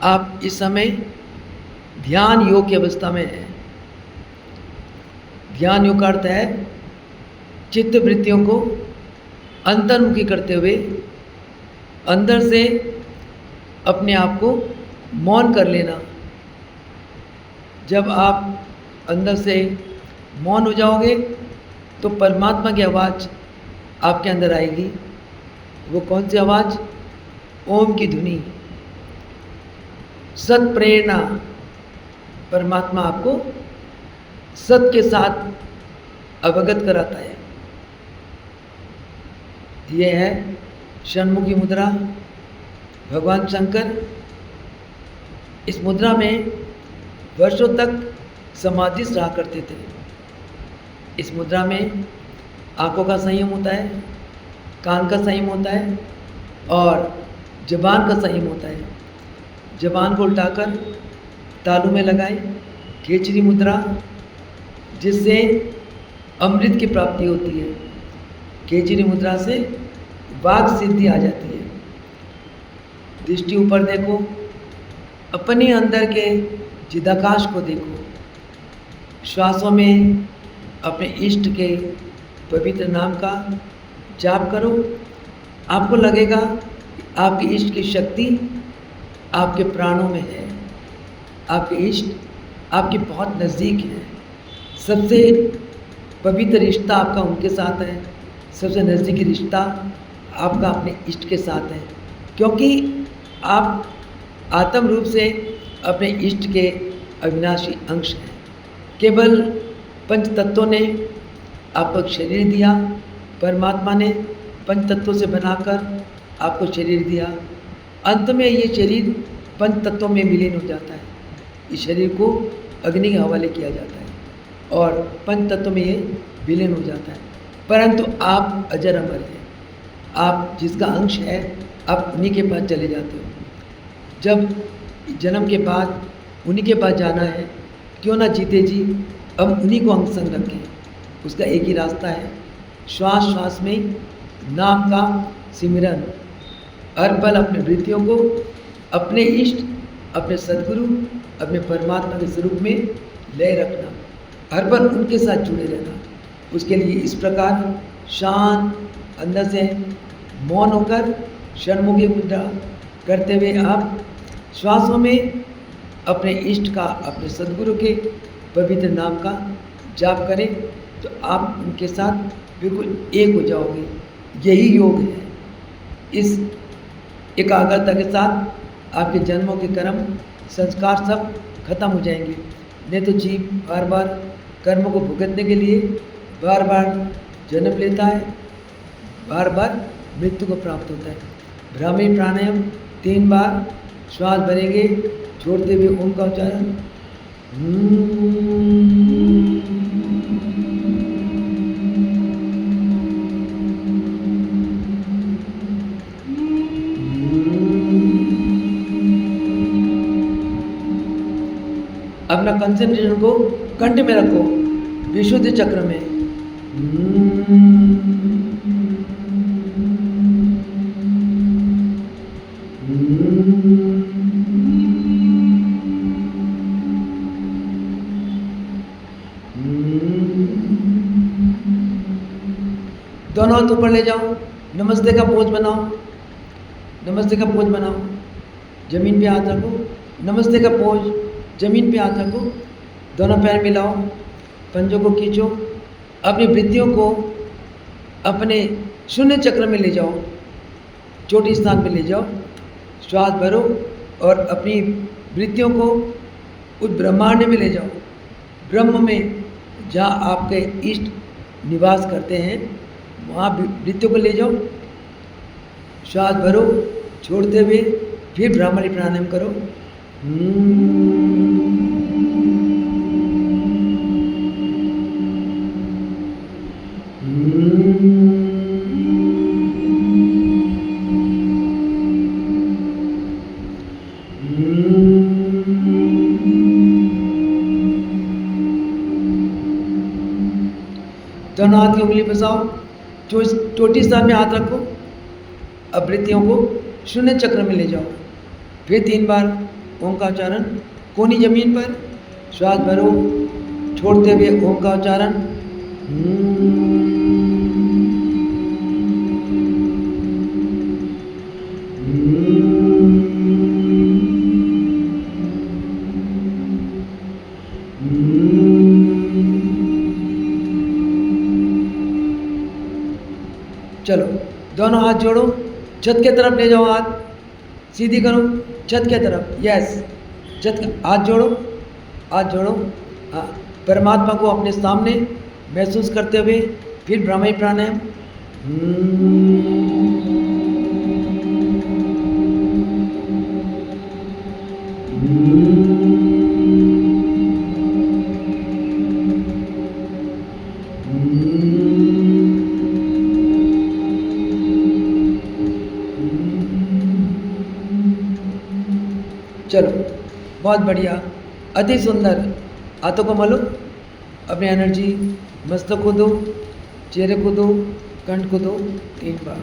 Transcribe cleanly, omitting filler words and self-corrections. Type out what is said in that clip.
आप इस समय ध्यान योग की अवस्था में हैं। ध्यान योग का अर्थ है चित्त वृत्तियों को अंतर्मुखी करते हुए अंदर से अपने आप को मौन कर लेना। जब आप अंदर से मौन हो जाओगे तो परमात्मा की आवाज़ आपके अंदर आएगी। वो कौन सी आवाज़? ओम की धुनी, सत प्रेरणा। परमात्मा आपको सत के साथ अवगत कराता है। ये है षण्मुखी मुद्रा। भगवान शंकर इस मुद्रा में वर्षों तक समाधिस्थ रहा करते थे। इस मुद्रा में आंखों का संयम होता है, कान का संयम होता है और जबान का संयम होता है। जबान को उल्टाकर तालू में लगाएं, खेचरी मुद्रा, जिससे अमृत की प्राप्ति होती है। खेचरी मुद्रा से वाक सिद्धि आ जाती है। दृष्टि ऊपर देखो, अपने अंदर के चिदाकाश को देखो। श्वासों में अपने इष्ट के पवित्र नाम का जाप करो। आपको लगेगा कि आपके इष्ट की शक्ति आपके प्राणों में है। आपके इष्ट आपके बहुत नज़दीक है। सबसे पवित्र रिश्ता आपका उनके साथ है। सबसे नज़दीकी रिश्ता आपका अपने इष्ट के साथ है, क्योंकि आप आत्म रूप से अपने इष्ट के अविनाशी अंश हैं। केवल पंच तत्वों ने आपको शरीर दिया। परमात्मा ने पंच तत्वों से बनाकर आपको शरीर दिया। अंत में ये शरीर पंच तत्वों में विलीन हो जाता है। इस शरीर को अग्नि के हवाले किया जाता है और पंच तत्वों में ये विलीन हो जाता है। परंतु आप अजर अमर हैं। आप जिसका अंश है, आप उन्हीं के पास चले जाते हो। जब जन्म के बाद उन्हीं के पास जाना है, क्यों ना जीते जी अब उन्हीं को अंग संग रखें। उसका एक ही रास्ता है, श्वास श्वास में नाम का सिमरन। हर पल अपने वृत्तियों को अपने इष्ट, अपने सद्गुरु, अपने परमात्मा के स्वरूप में ले रखना। हर पल उनके साथ जुड़े रहना। उसके लिए इस प्रकार शांत अंदर से मौन होकर षण्मुखी मुद्रा करते हुए आप श्वासों में अपने इष्ट का, अपने सद्गुरु के पवित्र नाम का जाप करें तो आप उनके साथ बिल्कुल एक हो जाओगे। यही योग है। इस एकाग्रता के साथ आपके जन्मों के कर्म संस्कार सब खत्म हो जाएंगे। नहीं तो जीव बार बार कर्मों को भुगतने के लिए बार बार जन्म लेता है, बार बार मृत्यु को प्राप्त होता है। भ्रामरी प्राणायाम 3 बार श्वास भरेंगे, छोड़ते हुए ओम का उच्चारण। अपना कंसंट्रेशन को कंठ में रखो, विशुद्ध चक्र में। दोनों हाथ ऊपर ले जाओ, नमस्ते का पोज बनाओ। नमस्ते का पोज बनाओ, जमीन पे हाथ रखो। नमस्ते का पोज, जमीन पे हाथ रखो। दोनों पैर मिलाओ, पंजों को खींचो। अपनी वृत्तियों को अपने शून्य चक्र में ले जाओ, चोटी स्थान पे ले जाओ। श्वास भरो और अपनी वृत्तियों को उस ब्रह्मांड में ले जाओ। ब्रह्म में जहाँ आपके इष्ट निवास करते हैं, वहाँ वृत्तियों को ले जाओ। श्वास भरो, छोड़ते हुए फिर भ्रामरी प्राणायाम करो। दोनों हाथ की उंगली फंसाओ, चोटी स्थान में हाथ रखो। अब वृत्तियों को शून्य चक्र में ले जाओ। फिर 3 बार ओम का उच्चारण। कोनी जमीन पर श्वास भरो, छोड़ते हुए ओम का उच्चारण। चलो दोनों हाथ जोड़ो, छत के तरफ ले जाओ, हाथ सीधी करो, छत के तरफ। यस, हाथ जोड़ो, हाथ जोड़ो। हाँ, परमात्मा को अपने सामने महसूस करते हुए फिर ब्रह्मी प्राणायाम। चलो बहुत बढ़िया, अति सुंदर। हाथों को मलो, अपनी एनर्जी मस्तक को दो, चेहरे को दो, कंठ को दो 3 बार।